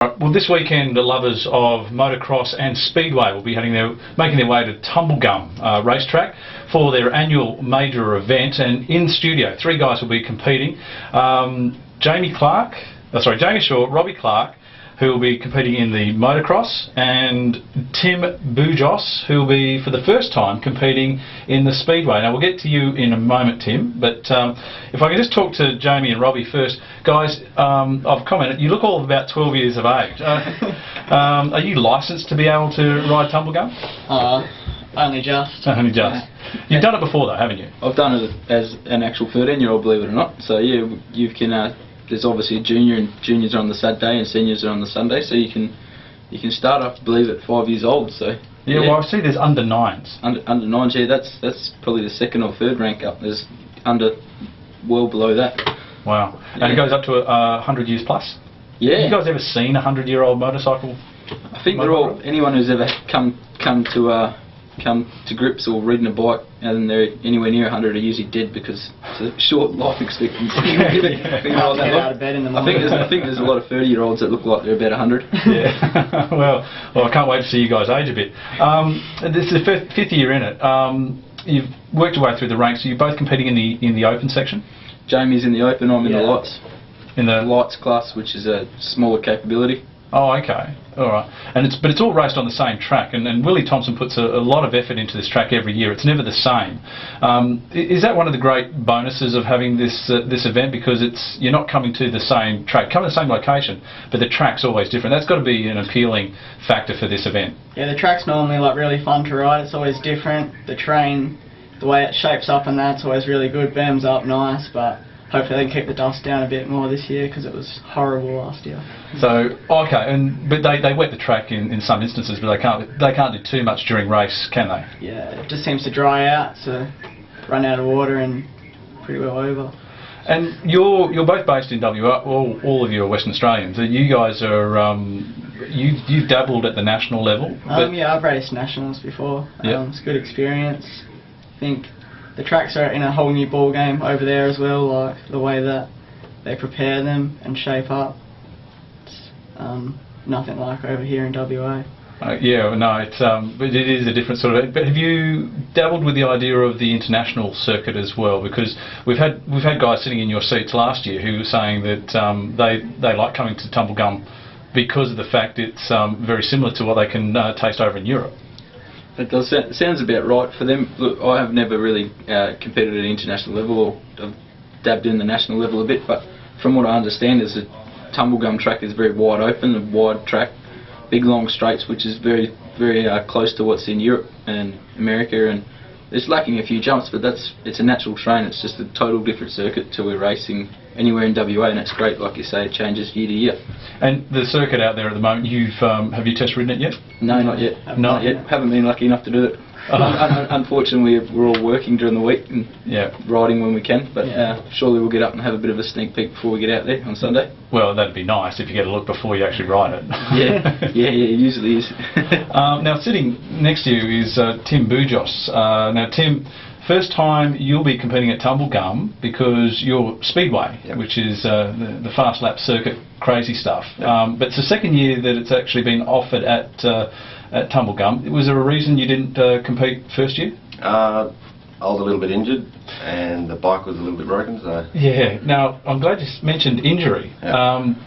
Well, this weekend, the lovers of motocross and speedway will be making their way to Tumblegum racetrack for their annual major event. And in studio, three guys will be competing: Jamie Shaw, Robbie Clark, who will be competing in the motocross, and Tim Bujos, who will be for the first time competing in the speedway. Now we'll get to you in a moment, Tim, but if I can just talk to Jamie and Robbie first. Guys, I've commented, you look all of about 12 years of age. Are you licensed to be able to ride Tumblegum? Only just. Only just. Yeah. You've done it before though, haven't you? I've done it as an actual 13-year-old, believe it or not. So yeah, you can. There's obviously a junior, and juniors are on the Saturday and seniors are on the Sunday, so you can start off, believe it, 5 years old. So yeah, well I see there's under nines. Under nines, yeah, that's probably the second or third rank up. There's under well below that. Wow, yeah. And it goes up to 100 years plus. Yeah. Have you guys ever seen a 100-year-old motorcycle? I think they're all, anyone who's ever come to grips or ridden a bike and they're anywhere near 100 are usually dead because it's a short life expectancy. Get out of bed in the morning. I think there's a lot of 30-year-olds that look like they're about 100. Yeah. well, I can't wait to see you guys age a bit. This is the fifth year in it. You've worked your way through the ranks. Are you both competing in the open section? Jamie's in the open. I'm in the lights. In the lights class, which is a smaller capability. Oh, okay. All right. But it's all raced on the same track, and Willie Thompson puts a lot of effort into this track every year. It's never the same. Is that one of the great bonuses of having this event, because you're not coming to the same track, coming to the same location, but the track's always different? That's got to be an appealing factor for this event. Yeah, the track's normally really fun to ride. It's always different. The terrain, the way it shapes up and that's always really good. Berms up nice, but hopefully they can keep the dust down a bit more this year because it was horrible last year. So okay, but they wet the track in some instances, but they can't do too much during race, can they? Yeah, it just seems to dry out, so run out of water and pretty well over. And you're both based in WA. All of you are Western Australians. You guys are you've dabbled at the national level. Yeah, I've raced nationals before. Yep. It's a good experience. I think the tracks are in a whole new ball game over there as well, like the way that they prepare them and shape up. It's nothing like over here in WA. Yeah, no, but it is a different sort of. But have you dabbled with the idea of the international circuit as well? Because we've had guys sitting in your seats last year who were saying that they like coming to Tumblegum because of the fact it's very similar to what they can taste over in Europe. It sounds about right for them. Look, I have never really competed at an international level, or I've dabbed in the national level a bit, but from what I understand is the Tumblegum track is very wide open, a wide track, big long straights, which is very, very close to what's in Europe and America, and it's lacking a few jumps, but it's a natural terrain. It's just a total different circuit to we're racing anywhere in WA, and it's great. Like you say, it changes year to year. And the circuit out there at the moment, have you test ridden it yet? No, not yet. Not yet. Haven't been lucky enough to do it. Unfortunately, we're all working during the week and riding when we can, but surely we'll get up and have a bit of a sneak peek before we get out there on Sunday. Well, that'd be nice if you get a look before you actually ride it. Yeah, it usually is. Now, sitting next to you is Tim Bujos. Now, Tim, first time you'll be competing at Tumblegum because you're Speedway, which is the fast lap circuit, crazy stuff. But it's the second year that it's actually been offered at Tumblegum. Was there a reason you didn't compete first year? I was a little bit injured and the bike was a little bit broken. So yeah. Now I'm glad you mentioned injury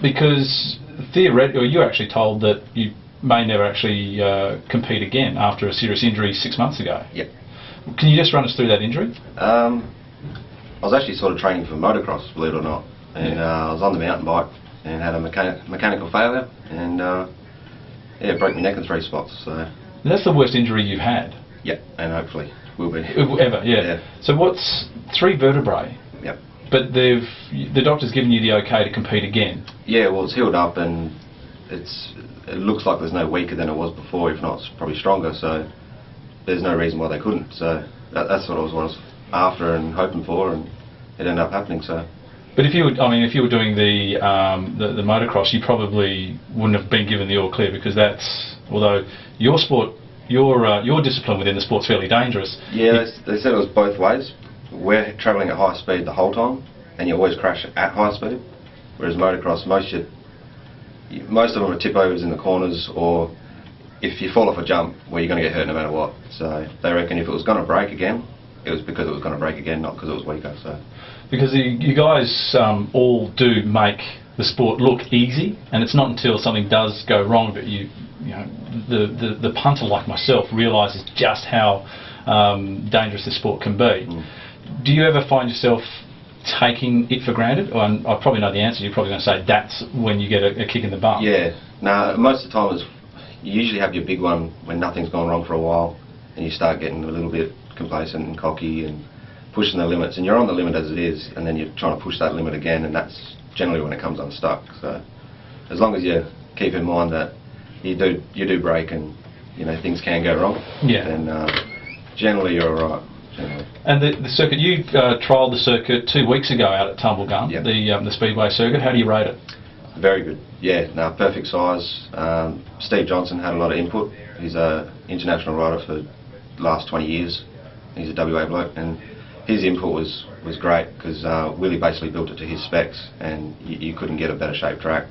because theoretically you were actually told that you may never actually compete again after a serious injury 6 months ago. Yep. Can you just run us through that injury? I was actually sort of training for motocross, believe it or not, and I was on the mountain bike and had a mechanical failure, and it broke my neck in 3 spots. So that's the worst injury you've had. Yep, and hopefully will be. Ever, yeah. So what's 3 vertebrae? Yep. But the doctor's given you the okay to compete again. Yeah, well, it's healed up and it looks like there's no weaker than it was before. If not, it's probably stronger. So there's no reason why they couldn't. So that's what I was after and hoping for, and it ended up happening. So. But if you were doing the motocross, you probably wouldn't have been given the all clear, because although your sport, your discipline within the sport's fairly dangerous. Yeah, they said it was both ways. We're travelling at high speed the whole time, and you always crash at high speed. Whereas motocross, most most of them are tip overs in the corners, or if you fall off a jump, well, you're going to get hurt no matter what. So they reckon if it was going to break again, it was because it was going to break again, not because it was weaker. So because you guys all do make the sport look easy, and it's not until something does go wrong that you know the punter like myself realises just how dangerous this sport can be. Do you ever find yourself taking it for granted? Or, and I probably know the answer. You're probably going to say that's when you get a kick in the bum. Yeah. No, most of the time you usually have your big one when nothing's gone wrong for a while, and you start getting a little bit complacent and cocky and pushing the limits, and you're on the limit as it is, and then you're trying to push that limit again, and that's generally when it comes unstuck. So as long as you keep in mind that you do break, and you know things can go wrong, then generally you're all right. Generally. And the circuit, you trialled the circuit 2 weeks ago out at Tumblegum, the Speedway circuit. How do you rate it? Very good. Yeah, no, perfect size. Steve Johnson had a lot of input. He's an international rider for the last 20 years. He's a WA bloke, and his input was great because Willie basically built it to his specs, and you couldn't get a better shaped track.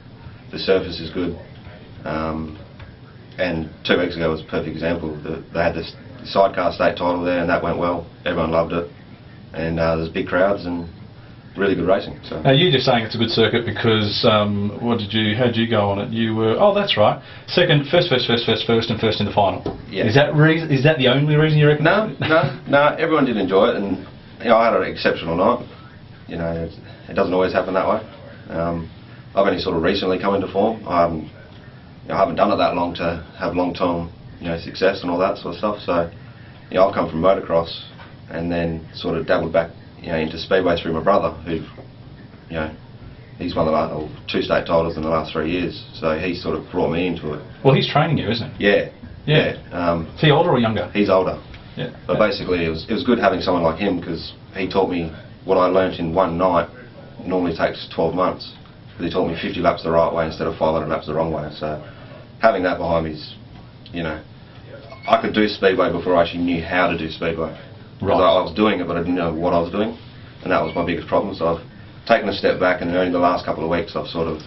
The surface is good, and 2 weeks ago was a perfect example. They had this sidecar state title there, and that went well. Everyone loved it, and there's big crowds and really good racing. So. Now you're just saying it's a good circuit because how did you go on it? You were that's right, first, and first in the final. Yeah. Is that the only reason you reckon? No. Everyone did enjoy it, and I had an exceptional night. You know, it doesn't always happen that way. I've only sort of recently come into form. I haven't done it that long to have long-term success and all that sort of stuff. So I've come from motocross and then sort of dabbled back into speedway through my brother, who he's won the last 2 state titles in the last 3 years. So he sort of brought me into it. Well, he's training you, isn't he? Yeah. Is he older or younger? He's older. Yeah. But basically, it was good having someone like him because he taught me what I learnt in one night. Normally takes 12 months. Because he taught me 50 laps the right way instead of 500 laps the wrong way. So having that behind me is, I could do speedway before I actually knew how to do speedway. Because I was doing it, but I didn't know what I was doing, and that was my biggest problem. So I've taken a step back, and only the last couple of weeks I've sort of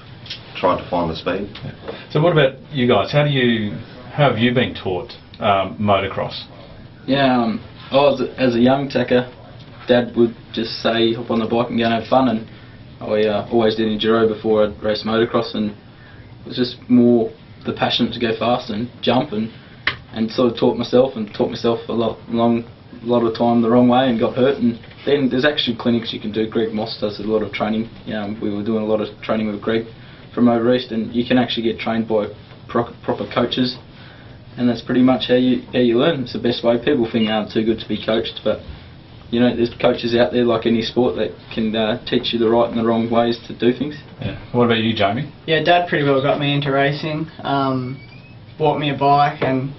tried to find the speed. Yeah. So what about you guys? How have you been taught motocross? Yeah, as a young tacker, Dad would just say hop on the bike and go and have fun, and I always did enduro before I'd race motocross, and it was just more the passion to go fast and jump and sort of taught myself a lot of the time the wrong way and got hurt. And then there's actually clinics you can do. Greg Moss does a lot of training. We were doing a lot of training with Greg from over east, and you can actually get trained by proper coaches, and that's pretty much how you learn. It's the best way. People think aren't too good to be coached, but there's coaches out there like any sport that can teach you the right and the wrong ways to do things. Yeah. What about you, Jamie? Yeah, Dad pretty well got me into racing. Bought me a bike and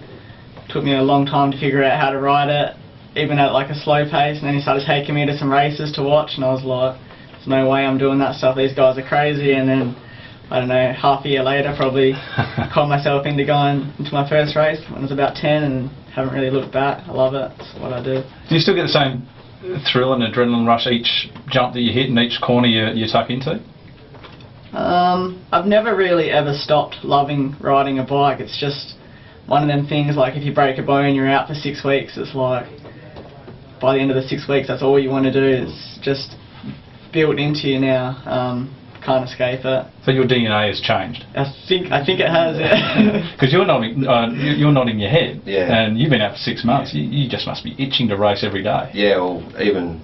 took me a long time to figure out how to ride it, even at like a slow pace, and then he started taking me to some races to watch, and I was like, there's no way I'm doing that stuff, these guys are crazy. And then, I don't know, half a year later probably called myself into going into my first race when I was about 10, and haven't really looked back. I love it, it's what I do. Do you still get the same thrill and adrenaline rush each jump that you hit and each corner you tuck into? I've never really ever stopped loving riding a bike. It's just one of them things, like if you break a bone you're out for 6 weeks, it's like by the end of the 6 weeks that's all you want to do. It's just built into you now. Can't escape it. So your DNA has changed? I think it has, yeah. Because you're nodding your head, and you've been out for 6 months. You just must be itching to race every day. Yeah, well, even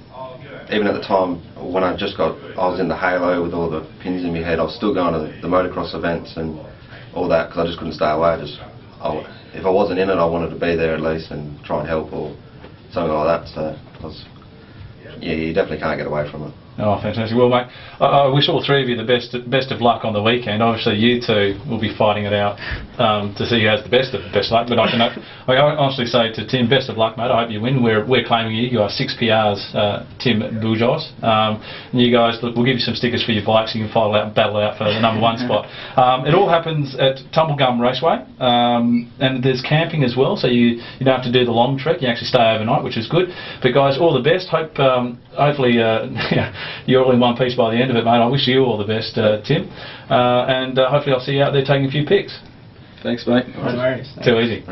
at the time when I was in the halo with all the pins in my head, I was still going to the motocross events and all that because I just couldn't stay away. If I wasn't in it, I wanted to be there at least and try and help or something like that. So you definitely can't get away from it. Oh, fantastic. Well, mate, I wish all three of you the best of luck on the weekend. Obviously, you two will be fighting it out to see who has the best luck. But I honestly say to Tim, best of luck, mate. I hope you win. We're claiming you. You are 6 PRs, Tim Bourgeois. And you guys, look, we'll give you some stickers for your bikes. You can battle out for the #1 spot. It all happens at Tumblegum Raceway, and there's camping as well, so you don't have to do the long trek. You actually stay overnight, which is good. But guys, all the best. Hopefully. you're all in one piece by the end of it, mate. I wish you all the best, Tim, and hopefully I'll see you out there taking a few pics. Thanks, mate. No worries. Too easy.